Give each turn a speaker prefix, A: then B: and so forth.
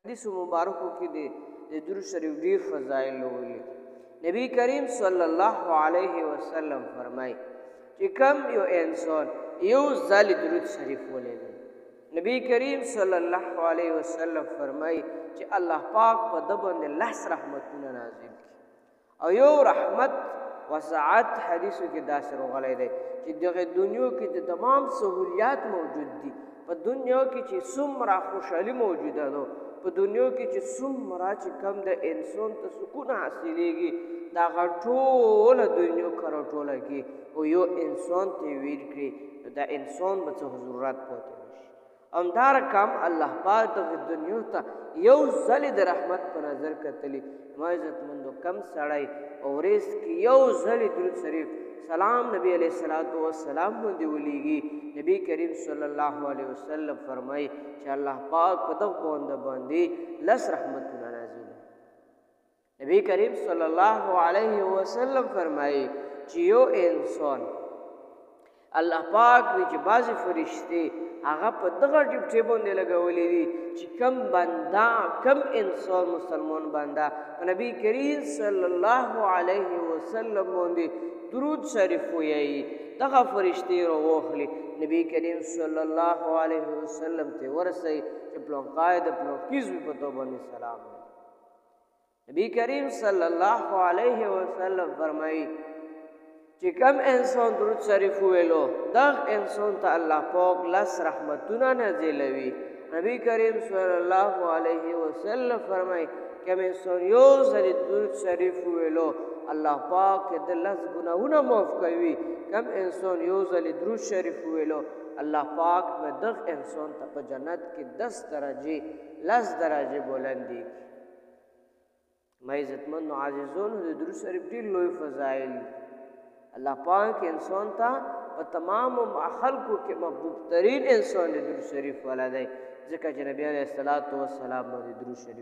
A: حدیث مبارکو کې د درود شریف ډیر فضایل ویلي. نبی کریم صلی الله علیه وسلم فرمای چې کم یو انسان یو ځل درود شریف ولولي، نبی کریم صلی الله علیه وسلم فرمای چې الله پاک په د باندې لس رحمتونه نازل کړي. او یو رحمت وسعت حدیثو کې داسې راغلی دی چې دغه دنیا کې د تمام سهولیات موجود دي، په دنیا کې چې څومره خوشحالي موجوده ده، په دنیا کې چې څومره چې کم د انسان ته سکون حاصلېږي، دا هغه ټوله دنیا کراټوله کې او یو انسان ته ویل کړي، نو دا انسان به څه ضرورت پاتې نشي. همدارکم الله پاک دغه دنیا ته یو ځل د رحمت په نظر کتلی. ما عزتمندو کم سړی په ورځ کې یو ځل درود شریف سلام نبی علیہ الصلوۃ والسلام باندې ولېږي. نبی کریم صلی الله علیه وسلم فرمایي چې الله پاک په دغه باندې لس رحمتونه نازلوي. نبی کریم صلی الله علیه وسلم فرمایي چې یو انسان الله پاک وی چې بعضې فرشتې هغه په دغه ډیوټۍ باندې لګولې دي چې کم بنده کم انسان مسلمان بنده په نبی کریم صلی الله علیه وسلم باندې درود شریف ویایي، دغه فرشتې راواخلي، نبی کریم صلی الله علیه وسلم ته ورسوي چې پلانقای د پلانکي زوی په تو باندې سلام دی. نبی کریم صلی الله علیه وسلم فرمایي چې کم انسان درود شریف ویلو دغه انسان ته الله پاک لس رحمتونه نازلوي. نبی کریم صلی الله علیه وسلم فرمایي کم انسان یو ځل درود شریف ویلو الله پاک د لس ګناهونه معاف کوي. کم انسان یو ځل درود شریف ویلو الله پاک به دغه انسان ته په جنت کې 10 درجې 10 درجې بلندي. ما عزتمندو عزیزانو د درود شریف ډېر لوی فضایل، الله پاک انسان ته په تمام خلقو کې محبوب ترین انسان د درود شریف والا دی، ځکه چې نبی علیه الصلاۃ والسلام باندې درود شریف